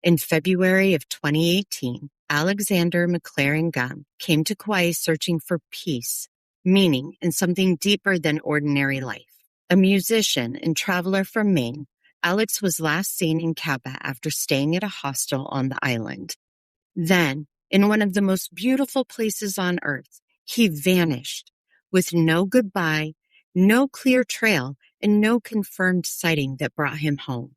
In February of 2018, Alexander Gumm came to Kauai searching for peace, meaning, and something deeper than ordinary life. A musician and traveler from Maine, Alex was last seen in Kapaa after staying at a hostel on the island. Then, in one of the most beautiful places on earth, he vanished, with no goodbye, no clear trail, and no confirmed sighting that brought him home.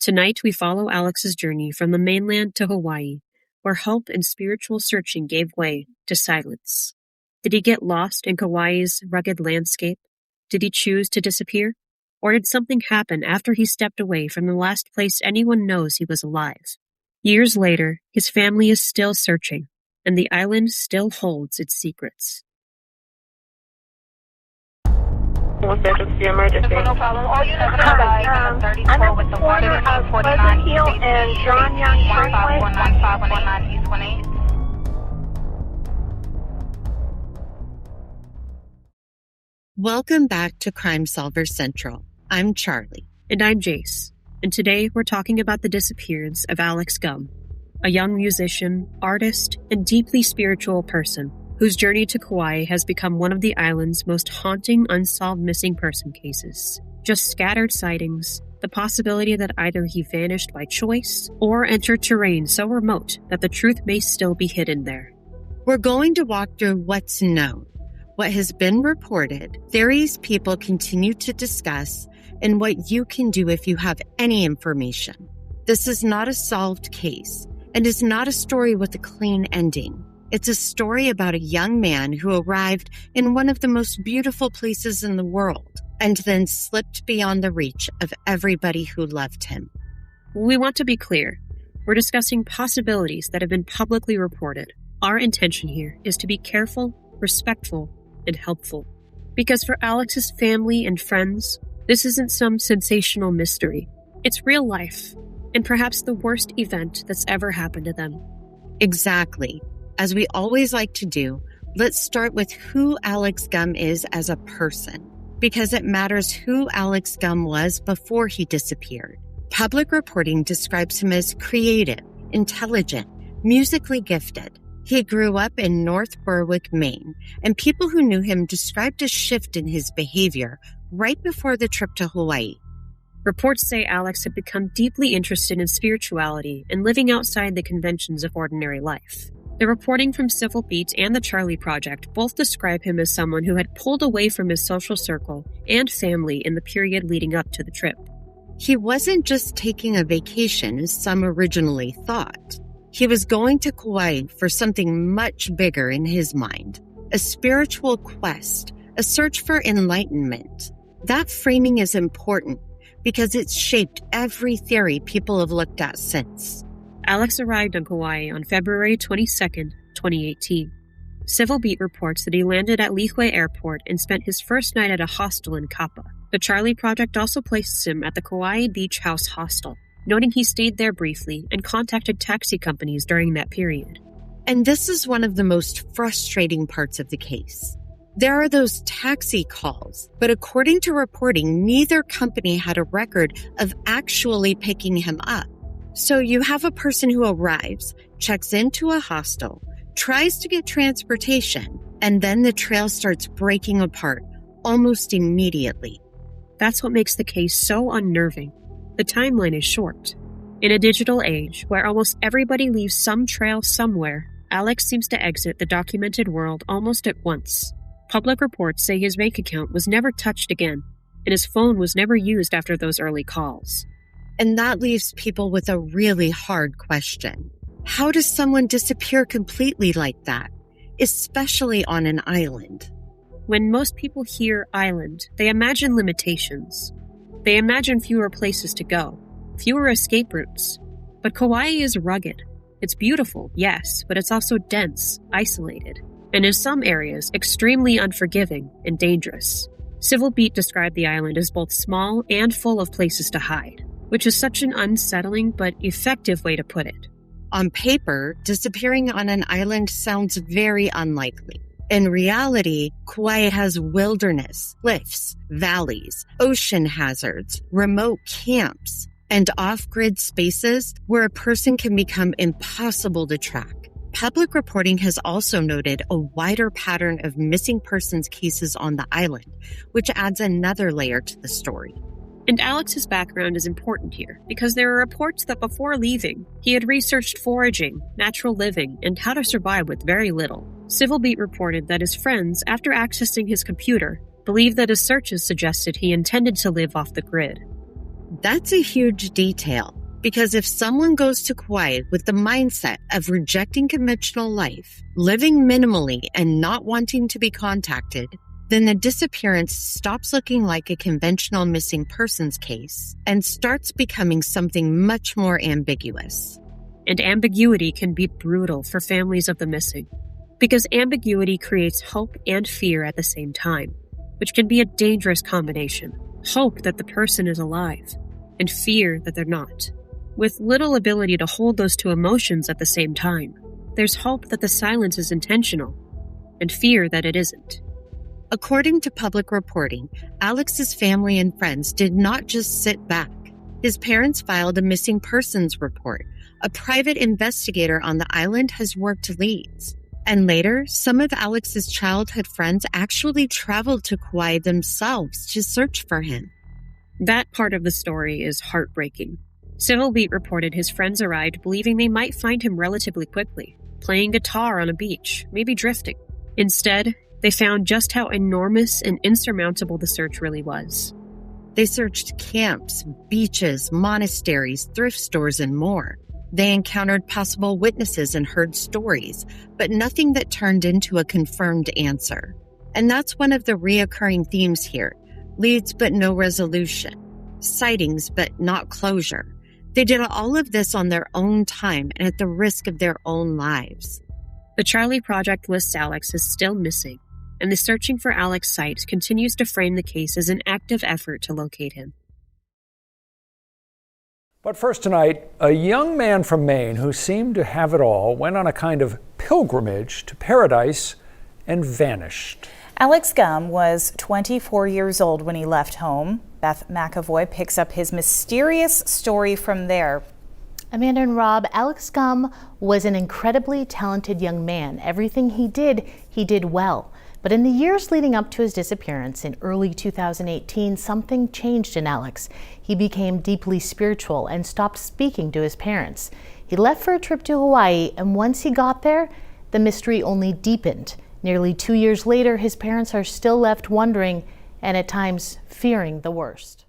Tonight, we follow Alex's journey from the mainland to Hawaii, where hope and spiritual searching gave way to silence. Did he get lost in Kauai's rugged landscape? Did he choose to disappear? Or did something happen after he stepped away from the last place anyone knows he was alive? Years later, his family is still searching, and the island still holds its secrets. Emergency. No problem. All units standby. I'm at the corner of Pleasant Hill and John Young Freeway. 1519 East 18. Welcome back to Crime Solver Central. I'm Charlie. And I'm Jace. And today we're talking about the disappearance of Alex Gumm, a young musician, artist, and deeply spiritual person whose journey to Kauai has become one of the island's most haunting unsolved missing person cases. Just scattered sightings, the possibility that either he vanished by choice or entered terrain so remote that the truth may still be hidden there. We're going to walk through what's known, what has been reported, theories people continue to discuss, and what you can do if you have any information. This is not a solved case, and is not a story with a clean ending. It's a story about a young man who arrived in one of the most beautiful places in the world and then slipped beyond the reach of everybody who loved him. We want to be clear. We're discussing possibilities that have been publicly reported. Our intention here is to be careful, respectful, and helpful. Because for Alex's family and friends, this isn't some sensational mystery. It's real life, and perhaps the worst event that's ever happened to them. Exactly. As we always like to do, let's start with who Alex Gumm is as a person, because it matters who Alex Gumm was before he disappeared. Public reporting describes him as creative, intelligent, musically gifted. He grew up in North Berwick, Maine, and people who knew him described a shift in his behavior right before the trip to Hawaii. Reports say Alex had become deeply interested in spirituality and living outside the conventions of ordinary life. The reporting from Civil Beat and the Charlie Project both describe him as someone who had pulled away from his social circle and family in the period leading up to the trip. He wasn't just taking a vacation as some originally thought. He was going to Kauai for something much bigger in his mind, a spiritual quest, a search for enlightenment. That framing is important because it's shaped every theory people have looked at since. Alex arrived on Kauai on February 22, 2018. Civil Beat reports that he landed at Lihue Airport and spent his first night at a hostel in Kapaa. The Charlie Project also places him at the Kauai Beach House Hostel, noting he stayed there briefly and contacted taxi companies during that period. And this is one of the most frustrating parts of the case. There are those taxi calls, but according to reporting, neither company had a record of actually picking him up. So you have a person who arrives, checks into a hostel, tries to get transportation, and then the trail starts breaking apart almost immediately. That's what makes the case so unnerving. The timeline is short. In a digital age where almost everybody leaves some trail somewhere, Alex seems to exit the documented world almost at once. Public reports say his bank account was never touched again, and his phone was never used after those early calls. And that leaves people with a really hard question. How does someone disappear completely like that, especially on an island? When most people hear island, they imagine limitations. They imagine fewer places to go, fewer escape routes. But Kauai is rugged. It's beautiful, yes, but it's also dense, isolated, and in some areas, extremely unforgiving and dangerous. Civil Beat described the island as both small and full of places to hide, which is such an unsettling but effective way to put it. On paper, disappearing on an island sounds very unlikely. In reality, Kauai has wilderness, cliffs, valleys, ocean hazards, remote camps. and off-grid spaces where a person can become impossible to track. Public reporting has also noted a wider pattern of missing persons cases on the island, which adds another layer to the story. And Alex's background is important here because there are reports that before leaving, he had researched foraging, natural living, and how to survive with very little. Civil Beat reported that his friends, after accessing his computer, believed that his searches suggested he intended to live off the grid. That's a huge detail, because if someone goes to Kauai with the mindset of rejecting conventional life, living minimally, and not wanting to be contacted, then the disappearance stops looking like a conventional missing persons case and starts becoming something much more ambiguous. And ambiguity can be brutal for families of the missing, because ambiguity creates hope and fear at the same time, which can be a dangerous combination. Hope that the person is alive, and fear that they're not. With little ability to hold those two emotions at the same time, there's hope that the silence is intentional, and fear that it isn't. According to public reporting, Alex's family and friends did not just sit back. His parents filed a missing persons report. A private investigator on the island has worked leads. And later, some of Alex's childhood friends actually traveled to Kauai themselves to search for him. That part of the story is heartbreaking. Civil Beat reported his friends arrived believing they might find him relatively quickly, playing guitar on a beach, maybe drifting. Instead, they found just how enormous and insurmountable the search really was. They searched camps, beaches, monasteries, thrift stores, and more. They encountered possible witnesses and heard stories, but nothing that turned into a confirmed answer. And that's one of the reoccurring themes here. Leads but no resolution. Sightings but not closure. They did all of this on their own time and at the risk of their own lives. The Charlie Project lists Alex as still missing, and the Searching for Alex site continues to frame the case as an active effort to locate him. But first tonight, a young man from Maine who seemed to have it all went on a kind of pilgrimage to paradise and vanished. Alex Gumm was 24 years old when he left home. Beth McAvoy picks up his mysterious story from there. Amanda and Rob, Alex Gumm was an incredibly talented young man. Everything he did well. But in the years leading up to his disappearance in early 2018, something changed in Alex. He became deeply spiritual and stopped speaking to his parents. He left for a trip to Hawaii, and once he got there, the mystery only deepened. Nearly 2 years later, his parents are still left wondering and at times fearing the worst.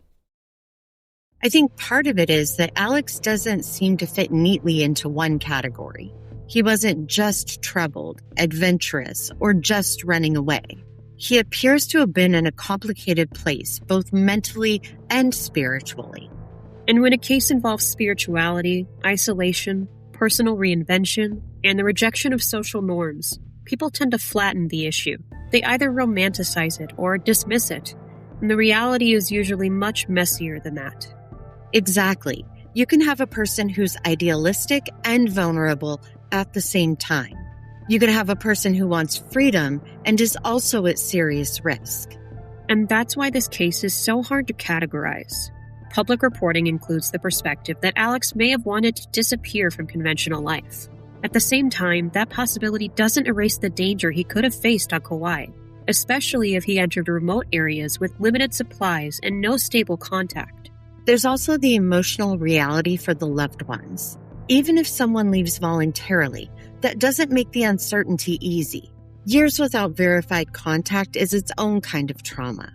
I think part of it is that Alex doesn't seem to fit neatly into one category. He wasn't just troubled, adventurous, or just running away. He appears to have been in a complicated place, both mentally and spiritually. And when a case involves spirituality, isolation, personal reinvention, and the rejection of social norms, people tend to flatten the issue. They either romanticize it or dismiss it, and the reality is usually much messier than that. Exactly. You can have a person who's idealistic and vulnerable at the same time. You can have a person who wants freedom and is also at serious risk. And that's why this case is so hard to categorize. Public reporting includes the perspective that Alex may have wanted to disappear from conventional life. At the same time, that possibility doesn't erase the danger he could have faced on Kauai, especially if he entered remote areas with limited supplies and no stable contact. There's also the emotional reality for the loved ones. Even if someone leaves voluntarily, that doesn't make the uncertainty easy. Years without verified contact is its own kind of trauma.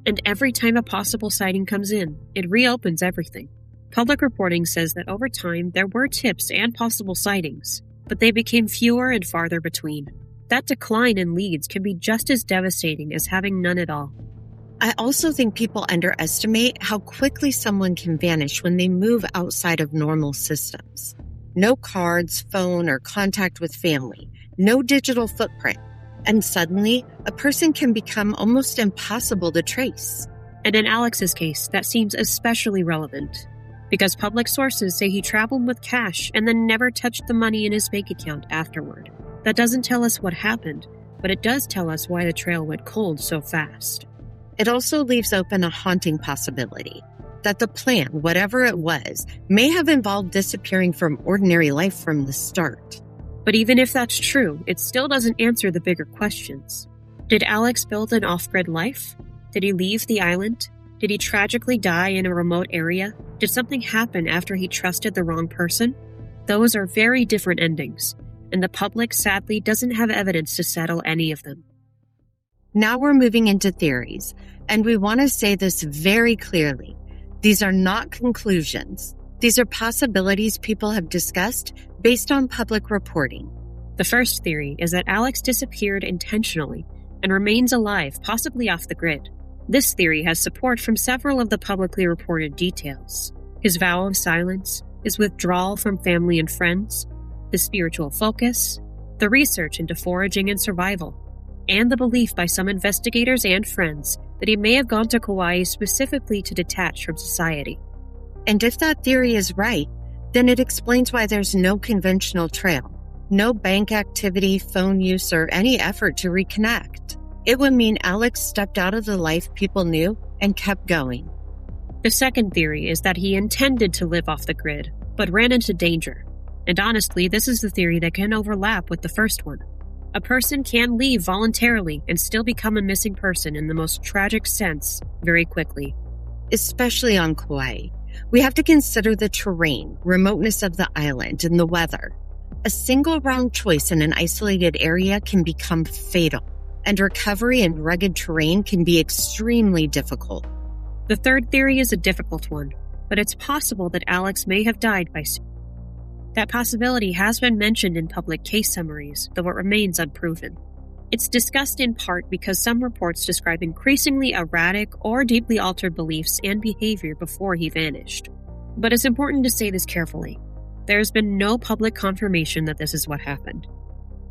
And every time a possible sighting comes in, it reopens everything. Public reporting says that over time there were tips and possible sightings, but they became fewer and farther between. That decline in leads can be just as devastating as having none at all. I also think people underestimate how quickly someone can vanish when they move outside of normal systems. No cards, phone, or contact with family. No digital footprint. And suddenly, a person can become almost impossible to trace. And in Alex's case, that seems especially relevant, because public sources say he traveled with cash and then never touched the money in his bank account afterward. That doesn't tell us what happened, but it does tell us why the trail went cold so fast. It also leaves open a haunting possibility. that the plan, whatever it was, may have involved disappearing from ordinary life from the start. But even if that's true, it still doesn't answer the bigger questions. Did Alex build an off-grid life? Did he leave the island? Did he tragically die in a remote area? Did something happen after he trusted the wrong person? Those are very different endings, and the public sadly doesn't have evidence to settle any of them. Now we're moving into theories, and we want to say this very clearly. These are not conclusions. These are possibilities people have discussed based on public reporting. The first theory is that Alex disappeared intentionally and remains alive, possibly off the grid. This theory has support from several of the publicly reported details. His vow of silence, his withdrawal from family and friends, his spiritual focus, the research into foraging and survival, and the belief by some investigators and friends that he may have gone to Kauai specifically to detach from society. And if that theory is right, then it explains why there's no conventional trail, no bank activity, phone use, or any effort to reconnect. It would mean Alex stepped out of the life people knew and kept going. The second theory is that he intended to live off the grid, but ran into danger. And honestly, this is the theory that can overlap with the first one. A person can leave voluntarily and still become a missing person in the most tragic sense very quickly. Especially on Kauai. We have to consider the terrain, remoteness of the island, and the weather. A single wrong choice in an isolated area can become fatal, and recovery in rugged terrain can be extremely difficult. The third theory is a difficult one, but it's possible that Alex may have died by suicide. That possibility has been mentioned in public case summaries, though it remains unproven. It's discussed in part because some reports describe increasingly erratic or deeply altered beliefs and behavior before he vanished. But it's important to say this carefully. There's been no public confirmation that this is what happened.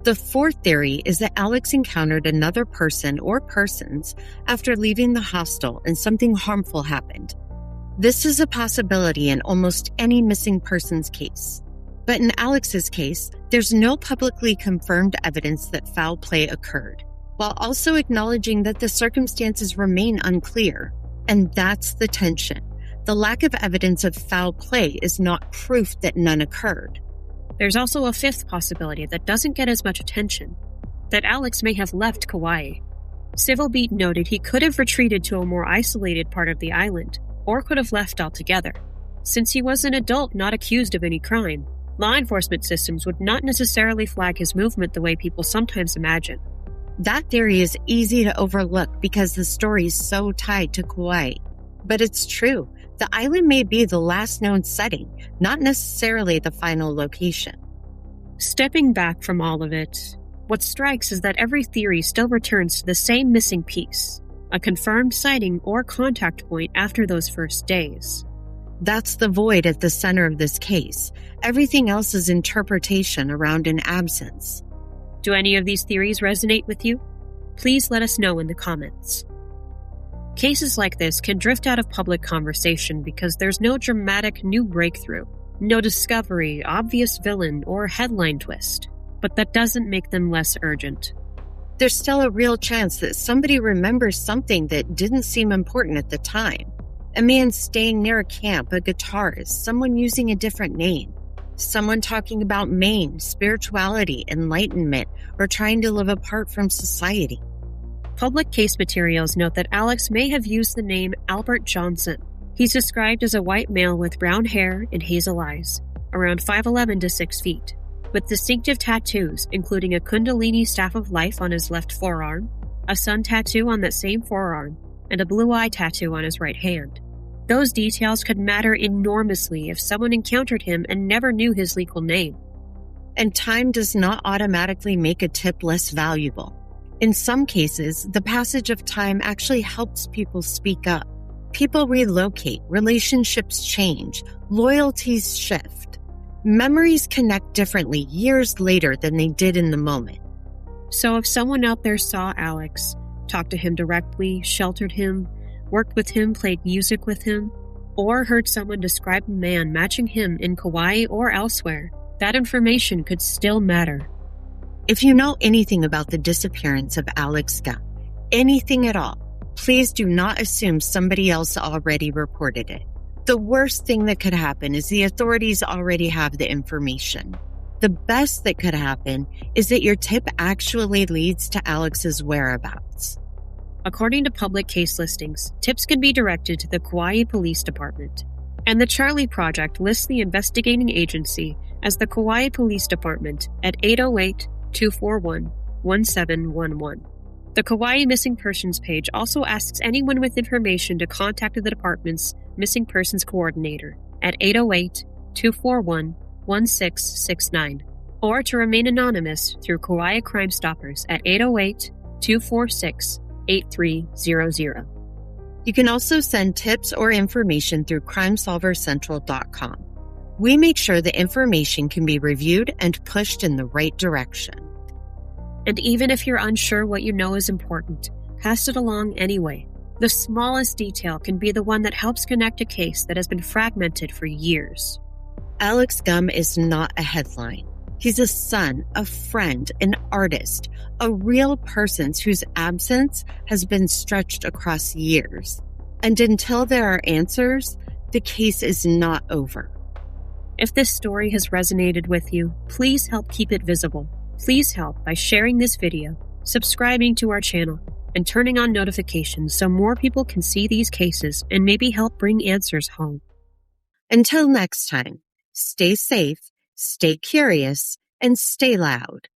The fourth theory is that Alex encountered another person or persons after leaving the hostel and something harmful happened. This is a possibility in almost any missing person's case. But in Alex's case, there's no publicly confirmed evidence that foul play occurred, while also acknowledging that the circumstances remain unclear. And that's the tension. The lack of evidence of foul play is not proof that none occurred. There's also a fifth possibility that doesn't get as much attention, that Alex may have left Kauai. Civil Beat noted he could have retreated to a more isolated part of the island, or could have left altogether. Since he was an adult not accused of any crime, law enforcement systems would not necessarily flag his movement the way people sometimes imagine. That theory is easy to overlook because the story is so tied to Kauai. But it's true. The island may be the last known setting, not necessarily the final location. Stepping back from all of it, what strikes is that every theory still returns to the same missing piece, a confirmed sighting or contact point after those first days. That's the void at the center of this case. Everything else is interpretation around an absence. Do any of these theories resonate with you? Please let us know in the comments. Cases like this can drift out of public conversation because there's no dramatic new breakthrough, no discovery, obvious villain, or headline twist. But that doesn't make them less urgent. There's still a real chance that somebody remembers something that didn't seem important at the time. A man staying near a camp, a guitarist, someone using a different name, someone talking about Maine, spirituality, enlightenment, or trying to live apart from society. Public case materials note that Alex may have used the name Albert Johnson. He's described as a white male with brown hair and hazel eyes, around 5'11" to 6 feet, with distinctive tattoos, including a Kundalini staff of life on his left forearm, a sun tattoo on that same forearm, and a blue eye tattoo on his right hand. Those details could matter enormously if someone encountered him and never knew his legal name. And time does not automatically make a tip less valuable. In some cases, the passage of time actually helps people speak up. People relocate, relationships change, loyalties shift. Memories connect differently years later than they did in the moment. So if someone out there saw Alex, talked to him directly, sheltered him, worked with him, played music with him, or heard someone describe a man matching him in Kauai or elsewhere, that information could still matter. If you know anything about the disappearance of Alex Gumm, anything at all, please do not assume somebody else already reported it. The worst thing that could happen is the authorities already have the information. The best that could happen is that your tip actually leads to Alex's whereabouts. According to public case listings, tips can be directed to the Kauai Police Department, and the Charlie Project lists the investigating agency as the Kauai Police Department at 808-241-1711. The Kauai Missing Persons page also asks anyone with information to contact the department's Missing Persons Coordinator at 808-241-1669, or to remain anonymous through Kauai Crime Stoppers at 808-246-8300. You can also send tips or information through crimesolvercentral.com. We make sure the information can be reviewed and pushed in the right direction. And even if you're unsure what you know is important, pass it along anyway. The smallest detail can be the one that helps connect a case that has been fragmented for years. Alex Gumm is not a headline. He's a son, a friend, an artist, a real person whose absence has been stretched across years. And until there are answers, the case is not over. If this story has resonated with you, please help keep it visible. Please help by sharing this video, subscribing to our channel, and turning on notifications so more people can see these cases and maybe help bring answers home. Until next time, stay safe, stay curious, and stay loud.